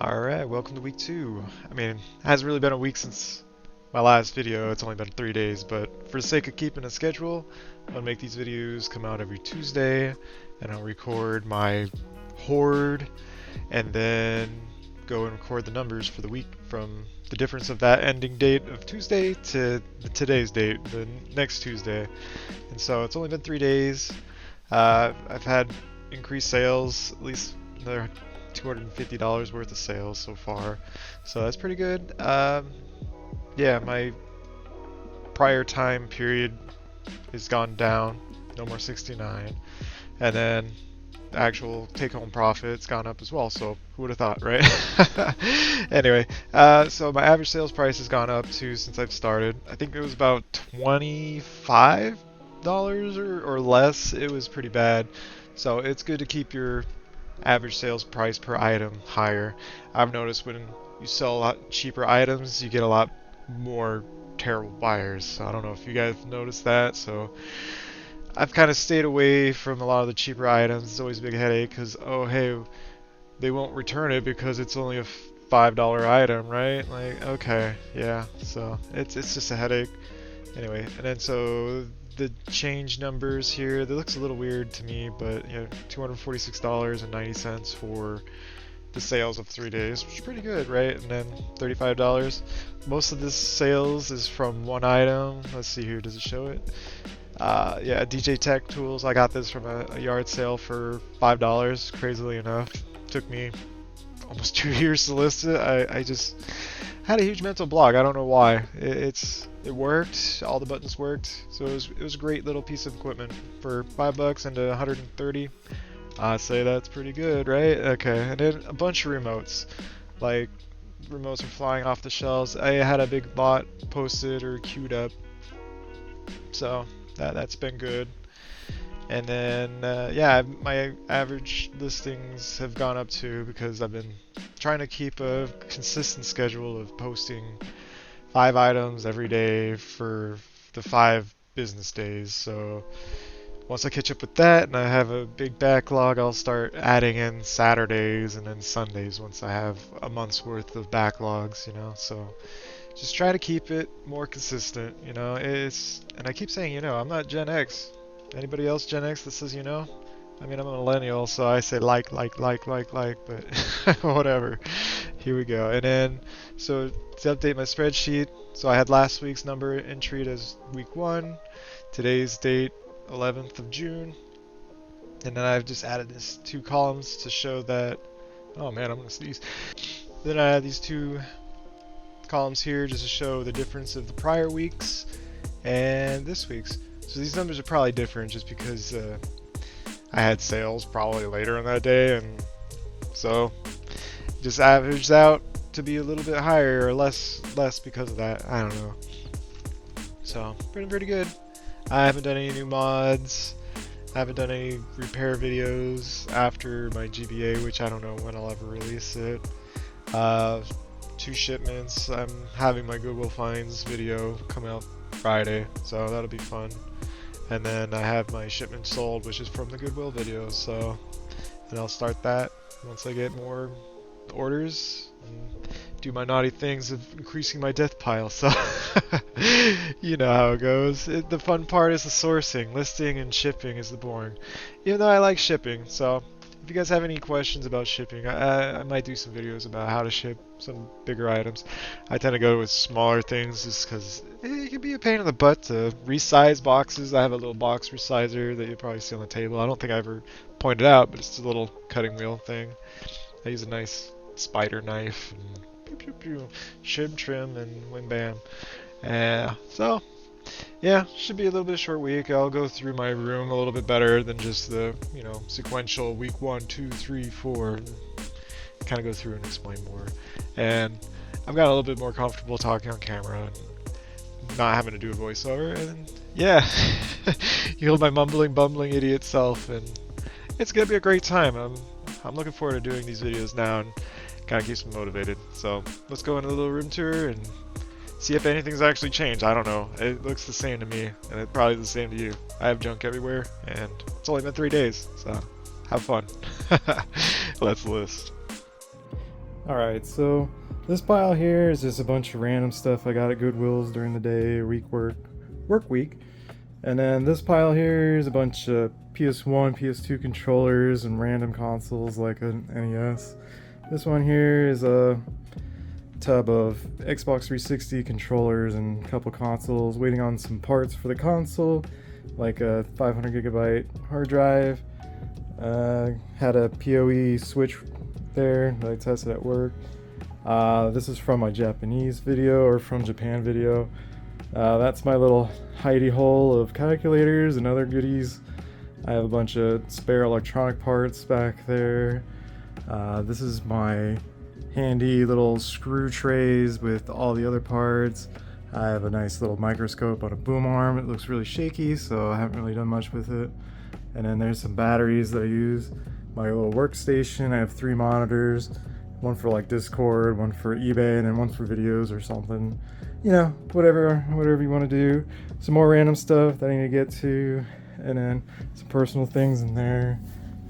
Alright, welcome to week 2. I mean, it hasn't really been a week since my last video, it's only been 3 days, but for the sake of keeping a schedule, I'm gonna make these videos come out every Tuesday, and I'll record my horde, and then go and record the numbers for the week from the difference of that ending date of Tuesday to today's date, the next Tuesday. And so it's only been 3 days. I've had increased sales, at least another $250 worth of sales so far, so that's pretty good. Yeah, my prior time period has gone down, no more 69, and then the actual take-home profit's gone up as well, so who would have thought, right? Anyway, so my average sales price has gone up too since I've started. I think it was about $25 or less. It was pretty bad, so it's good to keep your average sales price per item higher. I've noticed when you sell a lot cheaper items, you get a lot more terrible buyers. So I don't know if you guys noticed that. So I've kind of stayed away from a lot of the cheaper items. It's always a big headache because, oh hey, they won't return it because it's only a $5 item, right? Like, okay, yeah. So it's just a headache. Anyway, and then so the change numbers here, that looks a little weird to me, but you know, $246.90 for the sales of 3 days, which is pretty good, right? And then $35. Most of this sales is from one item. Let's see here, does it show it? Yeah, DJ Tech Tools. I got this from a yard sale for $5, crazily enough. Took me almost 2 years to list it. I just had a huge mental block. I don't know why. It worked. All the buttons worked. So it was a great little piece of equipment for $5 and 130. I'd say that's pretty good, right? Okay, and then a bunch of remotes. Like remotes are flying off the shelves. I had a big lot posted or queued up, so that's been good. And then yeah, my average listings have gone up too because I've been trying to keep a consistent schedule of posting 5 items every day for the 5 business days. So once I catch up with that and I have a big backlog, I'll start adding in Saturdays and then Sundays once I have a month's worth of backlogs, you know. So just try to keep it more consistent, you know. And I keep saying, you know, I'm not Gen X. Anybody else Gen X that says, you know? I mean, I'm a millennial, so I say like, but whatever. Here we go. And then, so to update my spreadsheet, so I had last week's number entered as week 1, today's date 11th of June, and then I've just added these 2 columns to show that, oh man, I'm gonna sneeze. Then I have these 2 columns here just to show the difference of the prior weeks and this week's. So these numbers are probably different just because I had sales probably later on that day, and so just averaged out to be a little bit higher or less because of that. I don't know. So pretty good. I haven't done any new mods. I haven't done any repair videos after my GBA, which I don't know when I'll ever release it. 2 shipments. I'm having my Goodwill Finds video come out Friday, so that'll be fun. And then I have my shipment sold, which is from the Goodwill video, so and I'll start that once I get more orders and do my naughty things of increasing my death pile. So you know how it goes. The fun part is the sourcing. Listing and shipping is the boring, even though I like shipping. So if you guys have any questions about shipping, I might do some videos about how to ship some bigger items. I tend to go with smaller things just because it can be a pain in the butt to resize boxes. I have a little box resizer that you'll probably see on the table. I don't think I ever pointed out, but it's a little cutting wheel thing. I use a nice spider knife and pew, pew, pew, trim and wham bam. So yeah, should be a little bit short week. I'll go through my room a little bit better than just the, you know, sequential week 1, 2, 3, 4. Kind of go through and explain more. And I've got a little bit more comfortable talking on camera and not having to do a voiceover. And yeah, heal my mumbling, bumbling idiot self, and it's gonna be a great time. I'm looking forward to doing these videos now and kind of keeps me motivated. So let's go on a little room tour and see if anything's actually changed. I don't know. It looks the same to me, and it's probably the same to you. I have junk everywhere, and it's only been 3 days, so have fun. Let's list. Alright, so this pile here is just a bunch of random stuff I got at Goodwill's during the day, work week. And then this pile here is a bunch of PS1, PS2 controllers and random consoles like an NES. This one here is a tub of Xbox 360 controllers and a couple consoles, waiting on some parts for the console, like a 500 gigabyte hard drive. Had a PoE switch there that I tested at work. This is from my Japanese video, or from Japan video. That's my little hidey hole of calculators and other goodies. I have a bunch of spare electronic parts back there. This is my handy little screw trays with all the other parts. I have a nice little microscope on a boom arm. It looks really shaky, so I haven't really done much with it. And then there's some batteries that I use. My little workstation, I have 3 monitors. One for like Discord, one for eBay, and then one for videos or something. You know, whatever you want to do. Some more random stuff that I need to get to. And then some personal things in there.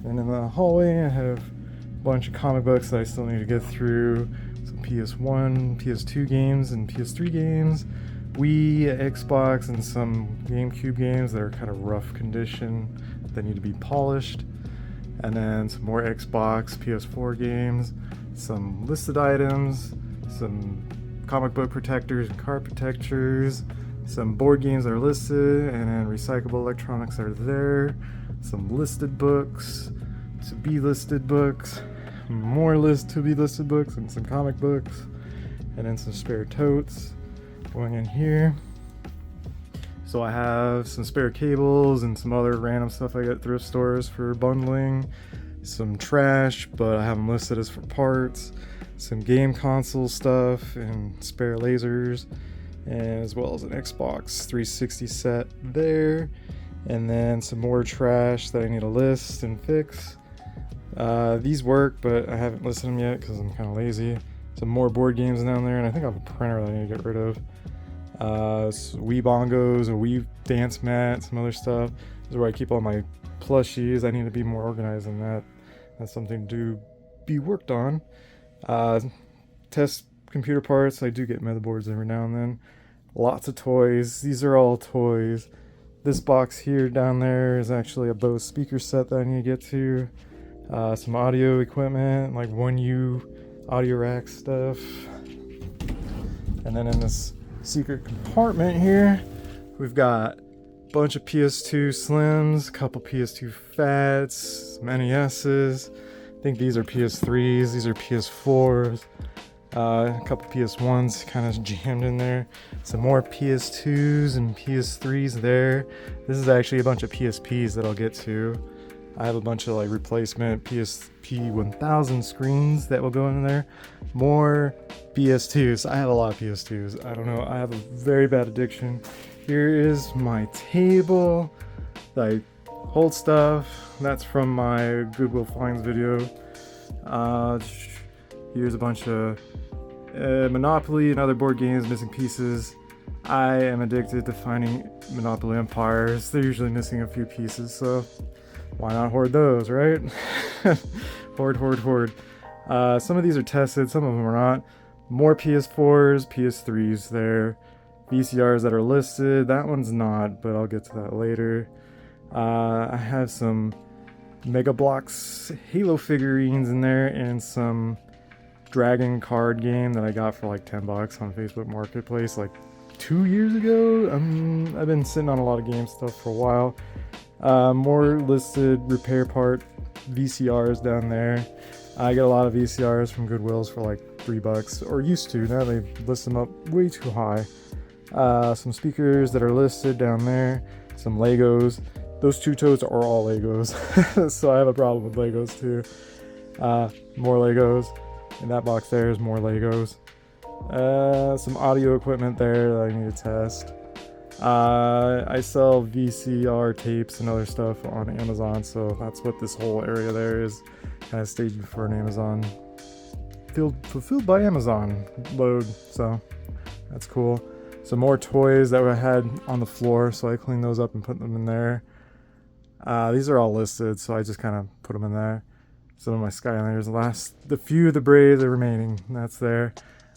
And in the hallway I have a bunch of comic books that I still need to get through. Some PS1, PS2 games, and PS3 games. Wii, Xbox, and some GameCube games that are kind of rough condition that need to be polished. And then some more Xbox, PS4 games, some listed items, some comic book protectors and card protectors, some board games that are listed, and then recyclable electronics that are there, some listed books, to be listed books, more to be listed books, and some comic books, and then some spare totes going in here. So I have some spare cables and some other random stuff I get at thrift stores for bundling. Some trash, but I have them listed as for parts. Some game console stuff and spare lasers, and as well as an Xbox 360 set there. And then some more trash that I need to list and fix. These work, but I haven't listed them yet because I'm kind of lazy. Some more board games down there, and I think I have a printer that I need to get rid of. Wii bongos, a Wii dance mat, some other stuff. This is where I keep all my plushies. I need to be more organized than that. That's something to be worked on. Test computer parts. I do get motherboards every now and then. Lots of toys. These are all toys. This box here down there is actually a Bose speaker set that I need to get to. Some audio equipment, like 1U audio rack stuff. And then in this secret compartment here, we've got a bunch of PS2 Slims, a couple PS2 Fats, some NESs. I think these are PS3s, these are PS4s, a couple PS1s kind of jammed in there. Some more PS2s and PS3s there. This is actually a bunch of PSPs that I'll get to. I have a bunch of like replacement PSP 1000 screens that will go in there. More PS2s. I have a lot of PS2s. I don't know. I have a very bad addiction. Here is my table that I hold stuff. That's from my Goodwill Finds video. Here's a bunch of Monopoly and other board games, missing pieces. I am addicted to finding Monopoly Empires. They're usually missing a few pieces, so why not hoard those, right? Hoard. Some of these are tested, some of them are not. More PS4s, PS3s there. VCRs that are listed. That one's not, but I'll get to that later. I have some Mega Bloks Halo figurines in there, and some Dragon card game that I got for like $10 on Facebook Marketplace like 2 years ago. I've been sitting on a lot of game stuff for a while. More listed repair part VCRs down there. I get a lot of VCRs from Goodwill's for like $3, or used to. Now they list them up way too high. Some speakers that are listed down there. Some Legos. Those 2 totes are all Legos, so I have a problem with Legos too. More Legos. In that box there is more Legos. Some audio equipment there that I need to test. I sell VCR tapes and other stuff on Amazon, so that's what this whole area there is. Kind of staged for an Amazon fulfilled by Amazon load, so that's cool. Some more toys that I had on the floor, so I cleaned those up and put them in there. These are all listed, so I just kind of put them in there. some of my Skyliners. The few of the Braves are remaining. That's there.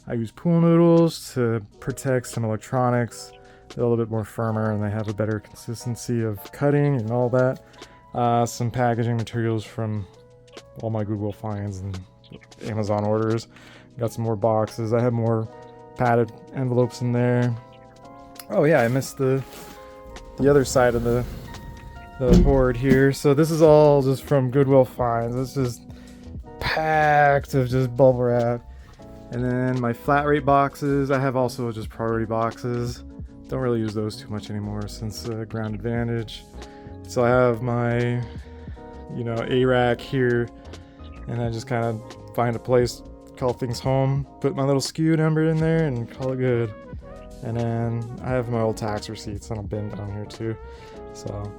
I use pool noodles to protect some electronics. They're a little bit more firmer and they have a better consistency of cutting and all that. Some packaging materials from all my Goodwill finds and Amazon orders. Got some more boxes. I have more padded envelopes in there. Oh yeah, I missed the other side of the hoard here. So this is all just from Goodwill finds. It's just packed of just bubble wrap. And then my flat rate boxes. I have also just priority boxes. Don't really use those too much anymore since Ground Advantage. So I have my, A rack here, and I just kind of find a place, call things home, put my little SKU number in there, and call it good. And then I have my old tax receipts on a bin down here too. So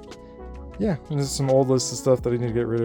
yeah, and there's some old list of stuff that I need to get rid of.